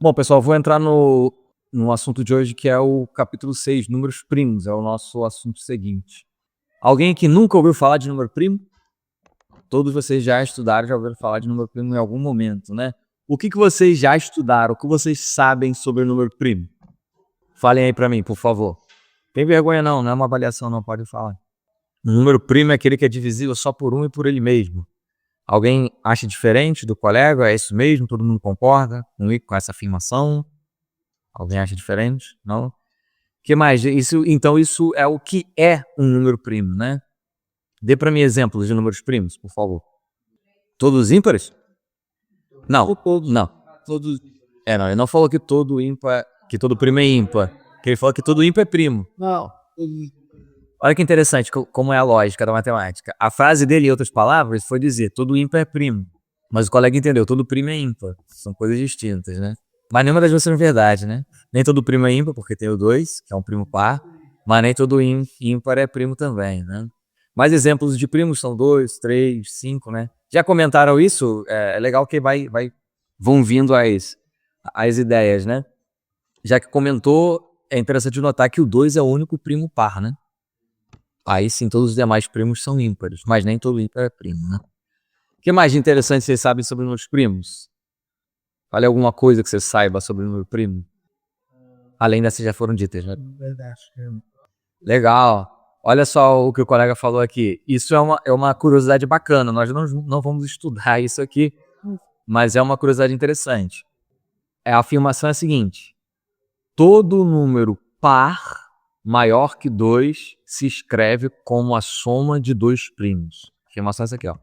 Bom, pessoal, vou entrar no assunto de hoje, que é o capítulo 6, números primos, é o nosso assunto seguinte. Alguém que nunca ouviu falar de número primo? Todos vocês já estudaram, já ouviram falar de número primo em algum momento, né? O que vocês já estudaram? O que vocês sabem sobre o número primo? Falem aí pra mim, por favor. Tem vergonha não é uma avaliação, não pode falar. O número primo é aquele que é divisível só por um e por ele mesmo. Alguém acha diferente do colega? É isso mesmo? Todo mundo concorda com essa afirmação? Alguém acha diferente? Não? O que mais? Então isso é o que é um número primo, né? Dê para mim exemplos de números primos, por favor. Todos ímpares? Não. Não. Todos. Não, ele não falou que todo ímpar, que todo primo é ímpar. Que ele falou que todo ímpar é primo. Não. Olha que interessante como é a lógica da matemática. A frase dele, em outras palavras, foi dizer todo ímpar é primo. Mas o colega entendeu, todo primo é ímpar. São coisas distintas, né? Mas nenhuma das duas é verdade, né? Nem todo primo é ímpar, porque tem o 2, que é um primo par. Mas nem todo ímpar é primo também, né? Mais exemplos de primos são 2, 3, 5, né? Já comentaram isso? É legal que vão vindo as ideias, né? Já que comentou, é interessante notar que o 2 é o único primo par, né? Aí sim, todos os demais primos são ímpares, mas nem todo ímpar é primo, né? O que mais de interessante vocês sabem sobre os primos? Fale alguma coisa que você saiba sobre o número primo. Além dessas já foram ditas, né? Legal. Olha só o que o colega falou aqui. Isso é uma curiosidade bacana. Nós não vamos estudar isso aqui, mas é uma curiosidade interessante. A afirmação é a seguinte: todo número par maior que 2 se escreve como a soma de dois primos. A afirmação é essa aqui, ó.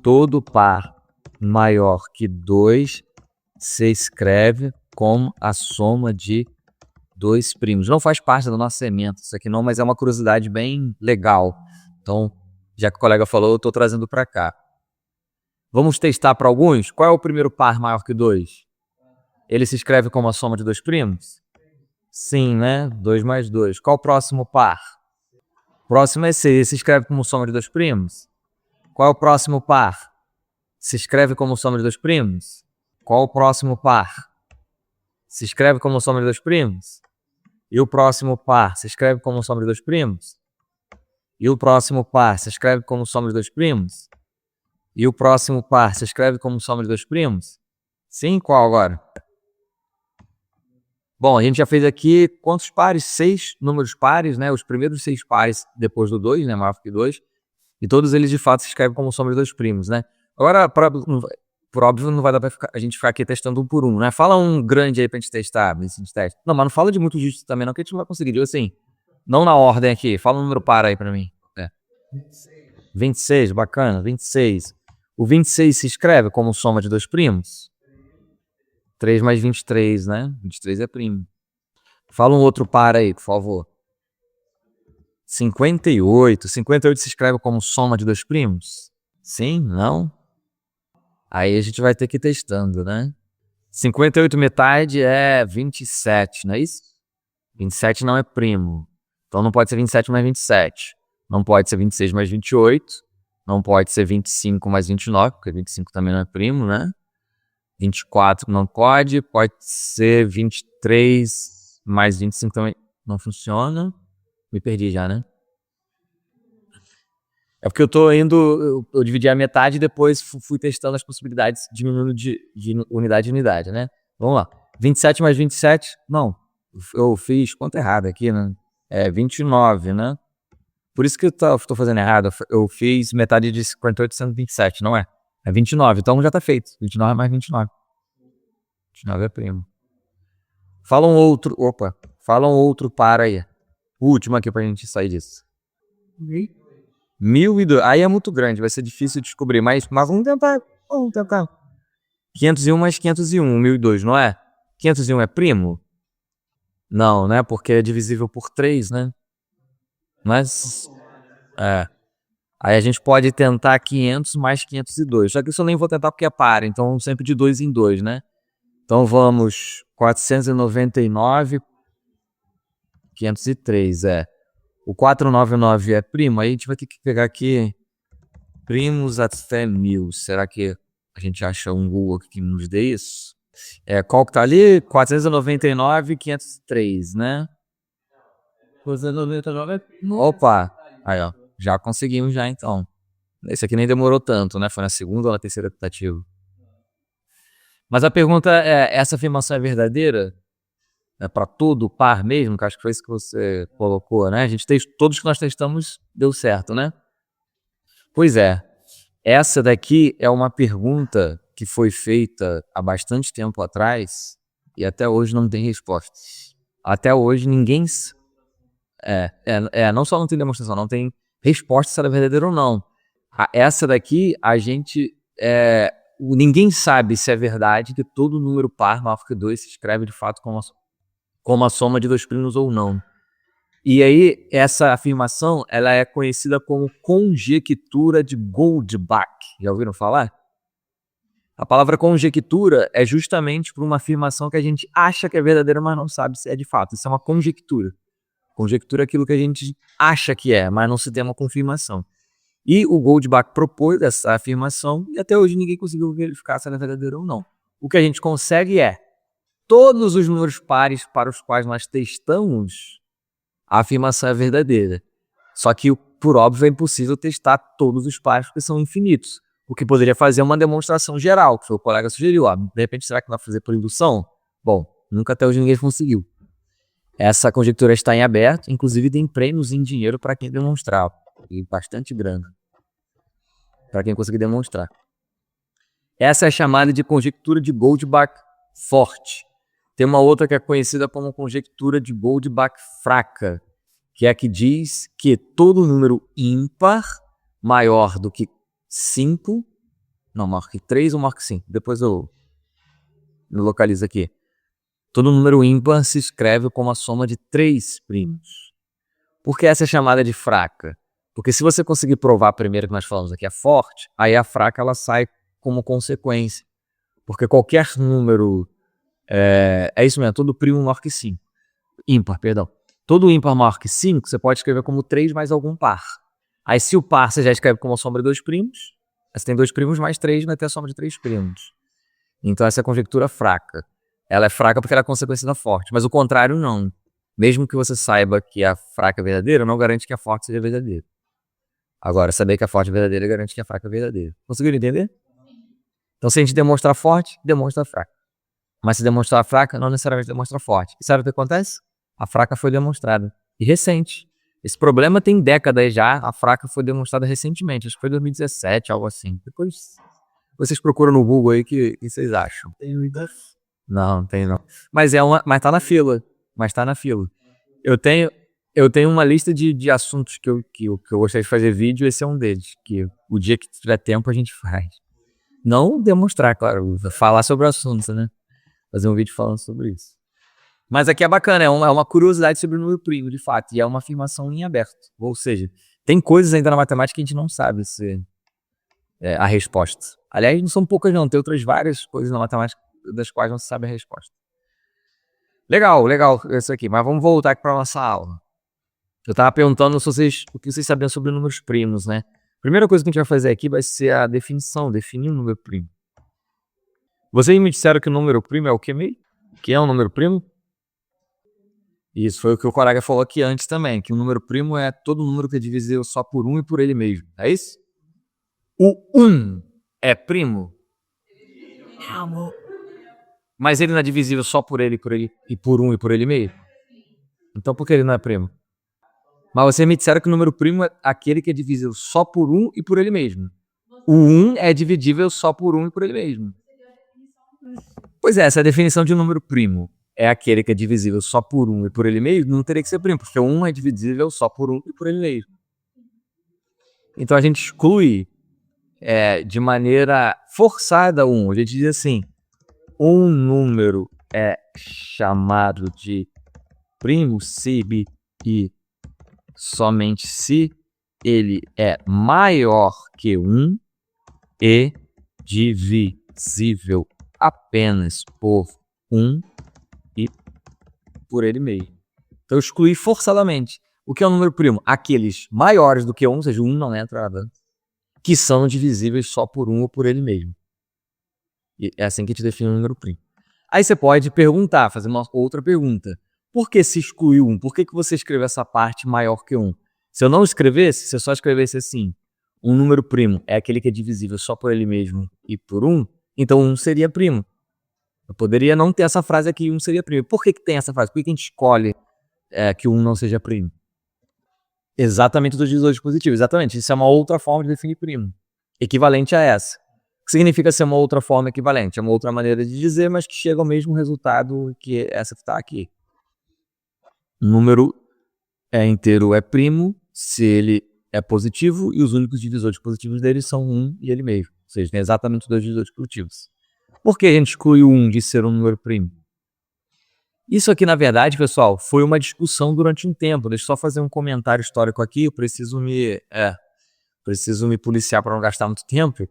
Todo par maior que 2 se escreve como a soma de dois primos. Não faz parte do nosso segmento isso aqui não, mas é uma curiosidade bem legal. Então, já que o colega falou, eu estou trazendo para cá. Vamos testar para alguns? Qual é o primeiro par maior que 2? Ele se escreve como a soma de dois primos? Sim, né? 2 mais 2. Qual o próximo par? O próximo é 6. Se escreve como soma de dois primos? Qual é o próximo par? Se escreve como soma de dois primos? Qual o próximo par? Se escreve como soma de dois primos? E o próximo par se escreve como soma de dois primos? E o próximo par se escreve como soma de dois primos? E o próximo par se escreve como soma de dois primos? Sim, qual agora? Bom, a gente já fez aqui quantos pares? 6 números pares, né? Os primeiros 6 pares depois do 2, né? Maior que 2. E todos eles, de fato, se escrevem como soma de dois primos, né? Agora, por óbvio, não vai dar pra a gente ficar aqui testando um por um, né? Fala um grande aí pra gente testar, teste. Não, mas não fala de muito dígito também não, que a gente não vai conseguir. Digo assim, não na ordem aqui. Fala um número par aí pra mim. 26, bacana, 26. O 26 se escreve como soma de dois primos? 3 mais 23, né? 23 é primo. Fala um outro par aí, por favor. 58. 58 se escreve como soma de dois primos? Sim? Não? Aí a gente vai ter que ir testando, né? 58 metade é 27, não é isso? 27 não é primo. Então não pode ser 27 mais 27. Não pode ser 26 mais 28. Não pode ser 25 mais 29, porque 25 também não é primo, né? 24 não pode. Pode ser 23 mais 25 também não funciona. Me perdi já, né? É porque eu dividi a metade e depois fui testando as possibilidades, diminuindo de unidade em unidade, né? Vamos lá. 27 mais 27, não. Eu fiz conta errada aqui, né? É 29, né? Por isso que eu tô fazendo errado. Eu fiz metade de 58 sendo 27, não é? É 29, então já tá feito. 29 mais 29. 29 é primo. Fala um outro par aí. O último aqui pra gente sair disso. 1002. Aí é muito grande, vai ser difícil descobrir, mas vamos tentar. 501 mais 501, 1002, não é? 501 é primo? Não, né? Porque é divisível por 3, né? Mas, aí a gente pode tentar 500 mais 502. Só que isso eu nem vou tentar porque é par, então sempre de 2 em 2, né? Então vamos, 499, 503, O 499 é primo, aí a gente vai ter que pegar aqui primos até 1000. Será que a gente acha um Google que nos dê isso? Qual que tá ali? 499,503, né? 499. Opa! Aí, ó. Já conseguimos já, então. Esse aqui nem demorou tanto, né? Foi na segunda ou na terceira tentativa. Mas a pergunta é, essa afirmação é verdadeira? É para todo par mesmo? Que acho que foi isso que você colocou, né? Todos que nós testamos deu certo, né? Pois é. Essa daqui é uma pergunta que foi feita há bastante tempo atrás e até hoje não tem resposta. Até hoje ninguém... não só não tem demonstração, não tem resposta se ela é verdadeira ou não. Essa daqui, ninguém sabe se é verdade que todo número par maior que 2 se escreve de fato como a soma de dois primos ou não. E aí, essa afirmação, ela é conhecida como conjectura de Goldbach. Já ouviram falar? A palavra conjectura é justamente por uma afirmação que a gente acha que é verdadeira, mas não sabe se é de fato. Isso é uma conjectura. Conjectura é aquilo que a gente acha que é, mas não se tem uma confirmação. E o Goldbach propôs essa afirmação e até hoje ninguém conseguiu verificar se ela é verdadeira ou não. O que a gente consegue é todos os números pares para os quais nós testamos, a afirmação é verdadeira. Só que, por óbvio, é impossível testar todos os pares porque são infinitos. O que poderia fazer uma demonstração geral, que foi o colega sugeriu. De repente, será que vai fazer por indução? Bom, nunca até hoje ninguém conseguiu. Essa conjectura está em aberto, inclusive tem prêmios em dinheiro para quem demonstrar. E bastante grana para quem conseguir demonstrar. Essa é chamada de conjectura de Goldbach forte. Tem uma outra que é conhecida como conjectura de Goldbach fraca, que é a que diz que todo número ímpar maior do que 5, não, maior que 3 ou maior que 5, depois eu localizo aqui. Todo número ímpar se escreve como a soma de 3 primos. Por que essa é chamada de fraca? Porque se você conseguir provar primeiro que nós falamos aqui é forte, aí a fraca ela sai como consequência. Porque qualquer número... É isso mesmo, todo primo maior que 5. Ímpar, perdão. Todo ímpar maior que 5, você pode escrever como 3 mais algum par. Aí se o par você já escreve como a soma de 2 primos, aí você tem 2 primos mais 3, vai ter a soma de 3 primos. Então essa é a conjectura fraca. Ela é fraca porque ela é consequência da forte, mas o contrário não. Mesmo que você saiba que a fraca é verdadeira, não garante que a forte seja verdadeira. Agora, saber que a forte é verdadeira garante que a fraca é verdadeira. Conseguiram entender? Então se a gente demonstrar forte, demonstra fraca. Mas se demonstrar fraca, não necessariamente demonstra forte. E sabe o que acontece? A fraca foi demonstrada. E recente. Esse problema tem décadas já, a fraca foi demonstrada recentemente. Acho que foi 2017, algo assim. Depois vocês procuram no Google aí que vocês acham. Tem muita... Não, tem não. Mas tá na fila. Eu tenho uma lista de assuntos que eu gostaria de fazer vídeo, esse é um deles. Que o dia que tiver tempo a gente faz. Não demonstrar, claro, falar sobre o assunto, né? Fazer um vídeo falando sobre isso. Mas aqui é bacana, é uma curiosidade sobre o número primo, de fato, e é uma afirmação em aberto. Ou seja, tem coisas ainda na matemática que a gente não sabe se a resposta. Aliás, não são poucas não, tem outras várias coisas na matemática das quais não se sabe a resposta. Legal isso aqui, mas vamos voltar aqui para a nossa aula. Eu estava perguntando o que vocês sabiam sobre números primos, né? Primeira coisa que a gente vai fazer aqui vai ser a definição, definir um número primo. Vocês me disseram que o número primo é o que meio? Que é um número primo? Isso foi o que o colega falou aqui antes também, que o número primo é todo número que é divisível só por 1 e por ele mesmo. É isso? O 1 é primo? Mas ele não é divisível só por ele e por 1 e por ele mesmo? Então por que ele não é primo? Mas vocês me disseram que o número primo é aquele que é divisível só por 1 e por ele mesmo. O 1 é dividível só por 1 e por ele mesmo. Pois é, essa é a definição de um número primo. É aquele que é divisível só por 1 e por ele mesmo, não teria que ser primo, porque 1 é divisível só por 1 e por ele mesmo. Então a gente exclui de maneira forçada 1. A gente diz assim, um número é chamado de primo se e somente se ele é maior que 1 e divisível apenas por 1 e por ele mesmo. Então eu excluí forçadamente. O que é um número primo? Aqueles maiores do que 1, ou seja, 1 não entra nada, que são divisíveis só por 1 ou por ele mesmo. E é assim que a gente define um número primo. Aí você pode perguntar, fazer uma outra pergunta. Por que se excluiu 1? Por que você escreveu essa parte maior que 1? Se eu não escrevesse, se eu só escrevesse assim, um número primo é aquele que é divisível só por ele mesmo e por 1, então 1 seria primo. Eu poderia não ter essa frase aqui, 1 seria primo. Por que tem essa frase? Por que a gente escolhe que 1 não seja primo? Exatamente dos divisores positivos. Exatamente. Isso é uma outra forma de definir primo. Equivalente a essa. O que significa ser uma outra forma equivalente? É uma outra maneira de dizer, mas que chega ao mesmo resultado que essa que está aqui. O número inteiro é primo se ele é positivo e os únicos divisores positivos dele são 1 e ele mesmo. Ou seja, tem exatamente os dois divisores positivos. Por que a gente exclui o 1 de ser um número primo? Isso aqui, na verdade, pessoal, foi uma discussão durante um tempo. Deixa eu só fazer um comentário histórico aqui. Eu preciso me policiar para não gastar muito tempo.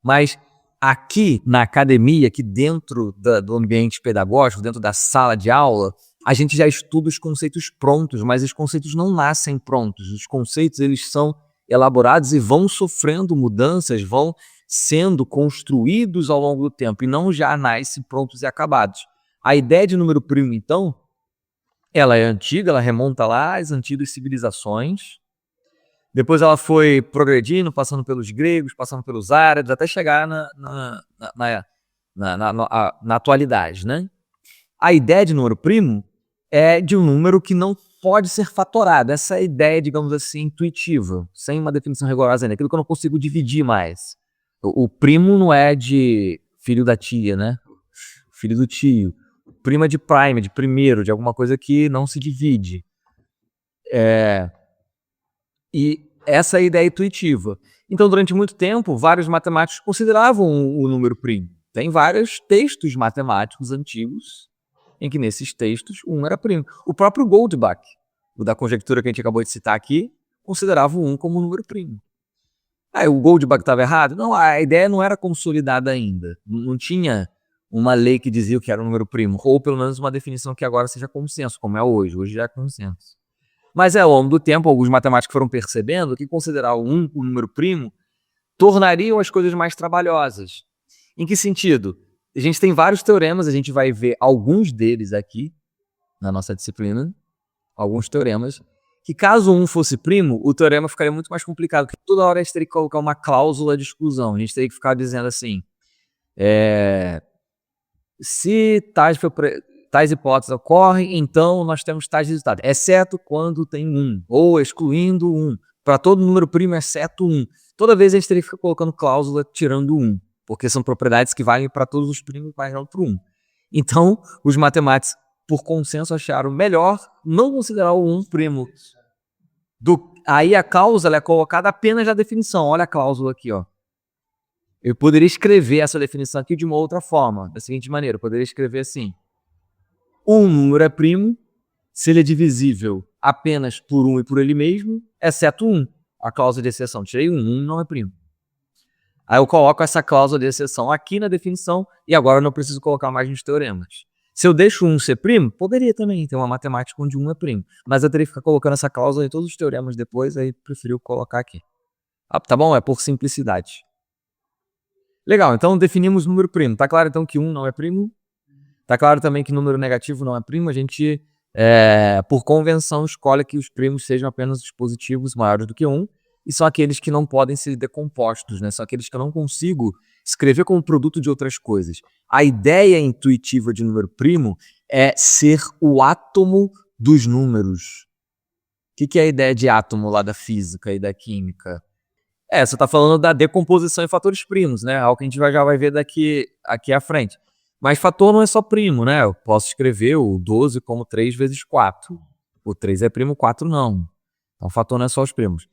Mas aqui na academia, aqui dentro do ambiente pedagógico, dentro da sala de aula, a gente já estuda os conceitos prontos, mas os conceitos não nascem prontos. Os conceitos, eles são elaborados e vão sofrendo mudanças, vão sendo construídos ao longo do tempo e não já nascem prontos e acabados. A ideia de número primo, então, ela é antiga, ela remonta lá às antigas civilizações. Depois ela foi progredindo, passando pelos gregos, passando pelos árabes, até chegar na atualidade, né? A ideia de número primo é de um número que não pode ser fatorado. Essa é a ideia, digamos assim, intuitiva, sem uma definição rigorosa ainda. Aquilo que eu não consigo dividir mais. O primo não é de filho da tia, né? Filho do tio. Primo é de prime, de primeiro, de alguma coisa que não se divide. E essa é a ideia intuitiva. Então, durante muito tempo, vários matemáticos consideravam o número primo. Tem vários textos matemáticos antigos em que nesses textos 1 era primo. O próprio Goldbach, o da conjectura que a gente acabou de citar aqui, considerava o 1 como um número primo. O Goldbach estava errado? Não, a ideia não era consolidada ainda. Não tinha uma lei que dizia o que era um número primo, ou pelo menos uma definição que agora seja consenso, como é hoje. Hoje já é consenso. Mas ao longo do tempo, alguns matemáticos foram percebendo que considerar o 1 um número primo tornariam as coisas mais trabalhosas. Em que sentido? A gente tem vários teoremas, a gente vai ver alguns deles aqui na nossa disciplina, alguns teoremas, que caso 1 fosse primo, o teorema ficaria muito mais complicado, porque toda hora a gente teria que colocar uma cláusula de exclusão. A gente teria que ficar dizendo assim, se tais hipóteses ocorrem, então nós temos tais resultados, exceto quando tem 1, ou excluindo 1, para todo número primo exceto 1. Toda vez a gente teria que ficar colocando cláusula tirando 1, porque são propriedades que valem para todos os primos, mas não para 1. Então, os matemáticos, por consenso, acharam melhor não considerar o 1 primo. Aí a cláusula é colocada apenas na definição. Olha a cláusula aqui, ó. Eu poderia escrever essa definição aqui de uma outra forma, da seguinte maneira, eu poderia escrever assim: um número é primo se ele é divisível apenas por 1 e por ele mesmo, exceto 1. A cláusula de exceção. Tirei 1 não é primo. Aí eu coloco essa cláusula de exceção aqui na definição e agora eu não preciso colocar mais nos teoremas. Se eu deixo 1 ser primo, poderia também ter uma matemática onde 1 é primo, mas eu teria que ficar colocando essa cláusula em todos os teoremas depois, aí preferi colocar aqui. Tá bom? É por simplicidade. Legal, então definimos número primo. Tá claro então que 1 não é primo? Tá claro também que número negativo não é primo? A gente, por convenção, escolhe que os primos sejam apenas os positivos maiores do que 1, e são aqueles que não podem ser decompostos, né? São aqueles que eu não consigo escrever como produto de outras coisas. A ideia intuitiva de número primo é ser o átomo dos números. O que é a ideia de átomo lá da física e da química? Você está falando da decomposição em fatores primos, né? Algo que a gente já vai ver daqui à frente. Mas fator não é só primo, né? Eu posso escrever o 12 como 3 vezes 4. O 3 é primo, 4 não. Então fator não é só os primos.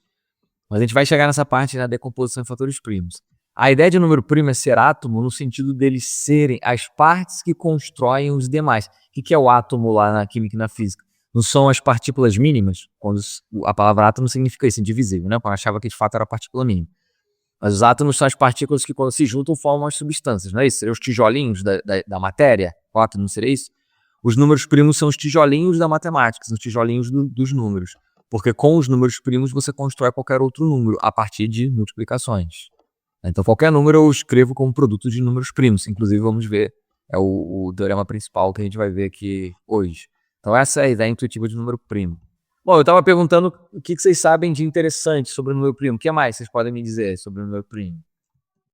Mas a gente vai chegar nessa parte da decomposição em fatores primos. A ideia de número primo é ser átomo no sentido deles serem as partes que constroem os demais. O que é o átomo lá na química e na física? Não são as partículas mínimas? Quando a palavra átomo significa isso, indivisível, né? Eu achava que de fato era partícula mínima. Mas os átomos são as partículas que quando se juntam formam as substâncias, não é isso? Seriam os tijolinhos da matéria? O átomo não seria isso? Os números primos são os tijolinhos da matemática, são os tijolinhos dos números. Porque com os números primos você constrói qualquer outro número a partir de multiplicações. Então qualquer número eu escrevo como produto de números primos. Inclusive vamos ver É o teorema principal que a gente vai ver aqui hoje. Então essa é a ideia intuitiva de número primo. Bom, eu estava perguntando o que vocês sabem de interessante sobre o número primo. O que mais vocês podem me dizer sobre o número primo?